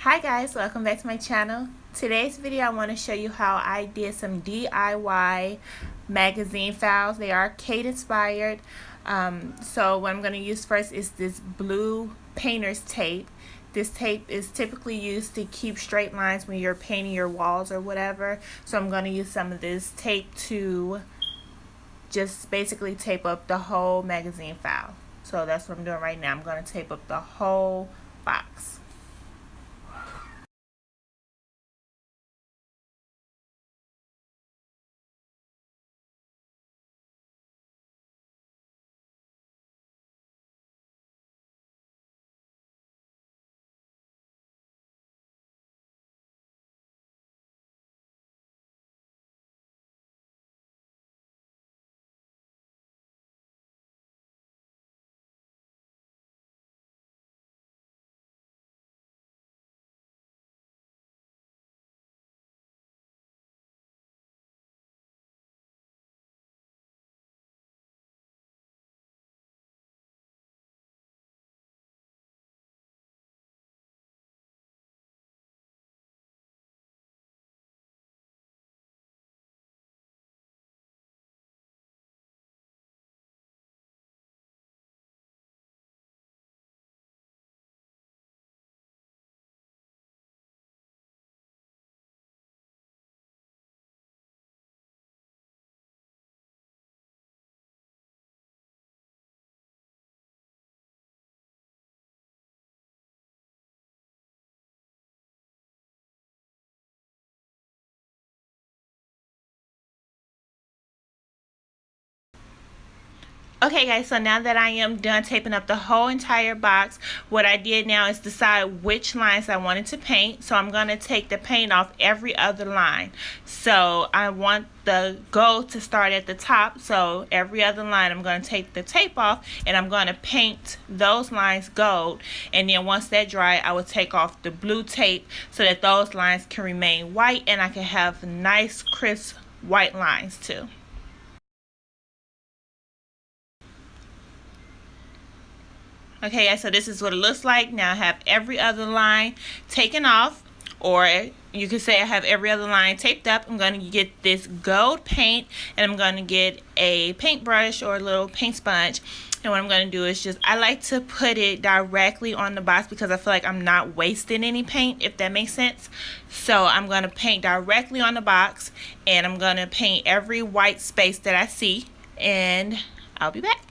Hi guys, welcome back to my channel. Today's video I want to show you how I did some DIY magazine files. They are Kate inspired. So what I'm going to use first is this blue painter's tape. This tape is typically used to keep straight lines when you're painting your walls or whatever. So I'm going to use some of this tape to just basically tape up the whole magazine file. So that's what I'm doing right now. I'm going to tape up the whole box. Okay guys, so now that I am done taping up the whole entire box, what I did now is decide which lines I wanted to paint. So I'm going to take the paint off every other line. So I want the gold to start at the top, so every other line I'm going to take the tape off and I'm going to paint those lines gold, and then once that dry I will take off the blue tape so that those lines can remain white and I can have nice crisp white lines too. Okay guys, so this is what it looks like. Now I have every other line taken off, or you could say I have every other line taped up. I'm going to get this gold paint and I'm going to get a paintbrush or a little paint sponge. And what I'm going to do is I like to put it directly on the box because I feel like I'm not wasting any paint, if that makes sense. So I'm going to paint directly on the box and I'm going to paint every white space that I see, and I'll be back.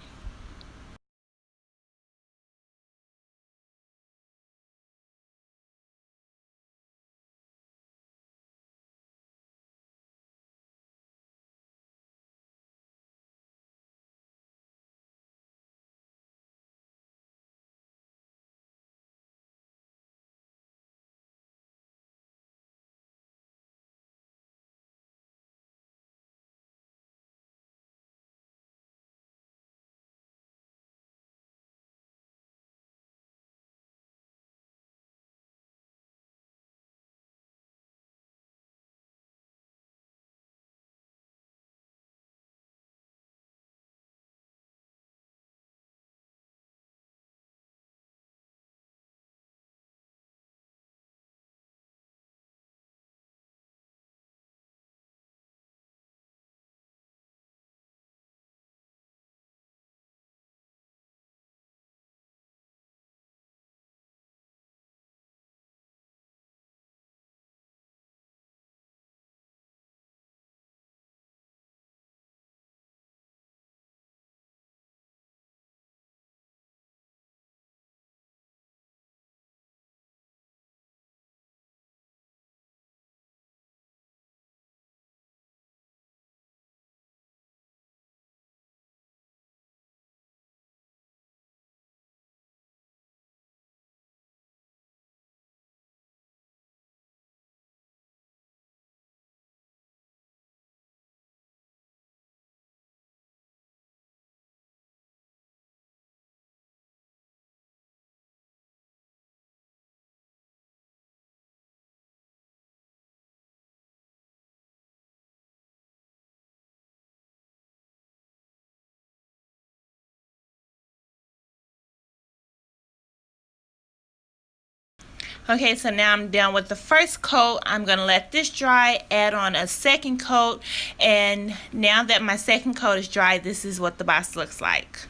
Okay, so now I'm done with the first coat. I'm going to let this dry, add on a second coat, and now that my second coat is dry, this is what the box looks like.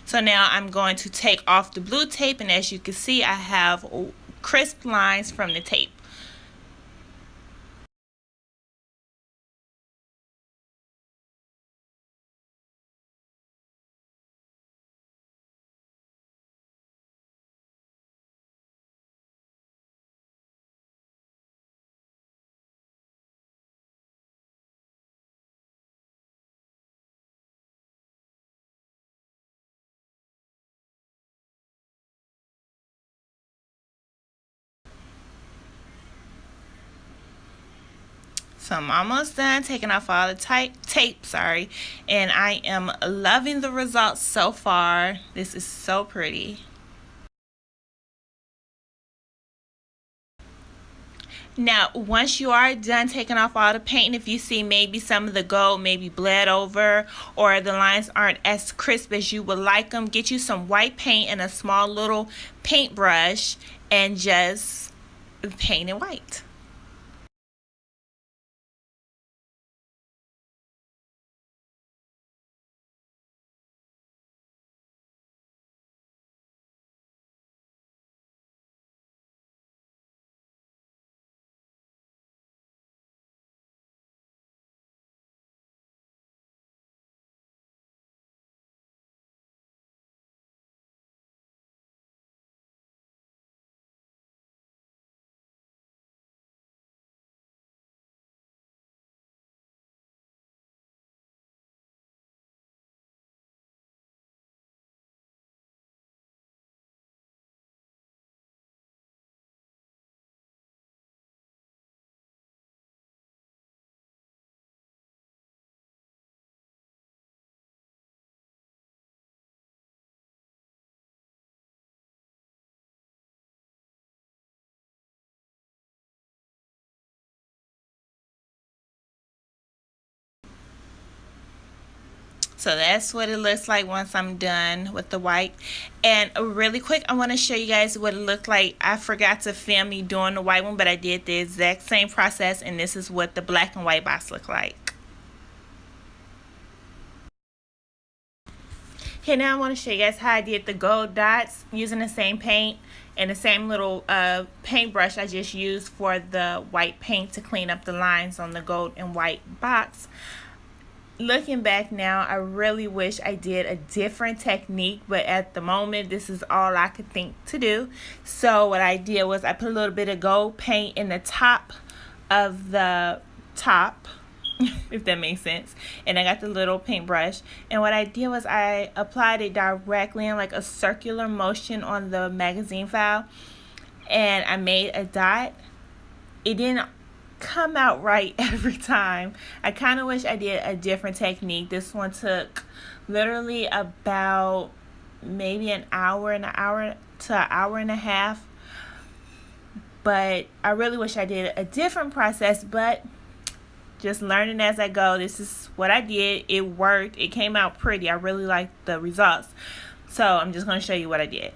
So now I'm going to take off the blue tape, and as you can see, I have crisp lines from the tape. So I'm almost done taking off all the tape, and I am loving the results so far. This is so pretty. Now, once you are done taking off all the paint, if you see maybe some of the gold maybe bled over or the lines aren't as crisp as you would like them, get you some white paint and a small little paintbrush and just paint it white. So that's what it looks like once I'm done with the white. And really quick, I want to show you guys what it looked like. I forgot to film me doing the white one, but I did the exact same process, and this is what the black and white box look like. Okay, now I want to show you guys how I did the gold dots using the same paint and the same little paintbrush I just used for the white paint to clean up the lines on the gold and white box. Looking back now, I really wish I did a different technique, but at the moment, this is all I could think to do. So what I did was I put a little bit of gold paint in the top of the top, if that makes sense, and I got the little paintbrush, and what I did was I applied it directly in like a circular motion on the magazine file, and I made a dot. It didn't come out right every time. I kind of wish I did a different technique. This one took literally about maybe an hour to an hour and a half, but I really wish I did a different process, but just learning as I go. This is what I did. It worked. It came out pretty. I really liked the results, so I'm just going to show you what I did.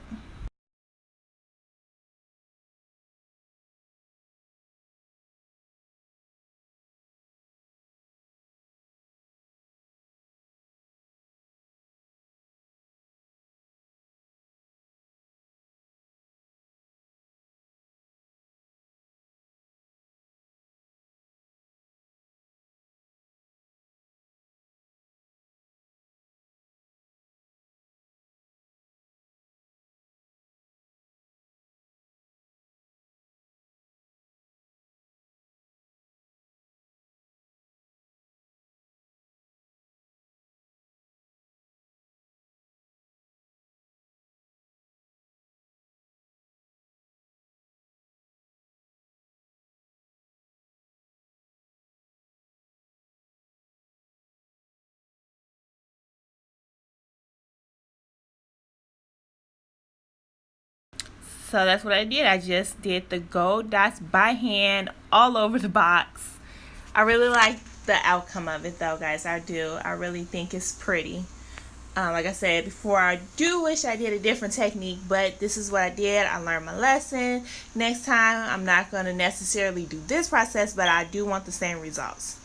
So that's what I did. I just did the gold dots by hand all over the box. I really like the outcome of it though, guys. I do. I really think it's pretty. Like I said before, I do wish I did a different technique, but this is what I did. I learned my lesson. Next time, I'm not going to necessarily do this process, but I do want the same results.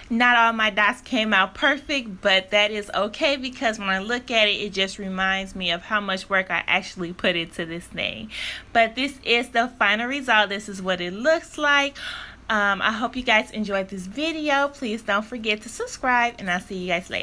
Not all my dots came out perfect, but that is okay because when I look at it, it just reminds me of how much work I actually put into this thing. But this is the final result. This is what it looks like. I hope you guys enjoyed this video. Please don't forget to subscribe, and I'll see you guys later.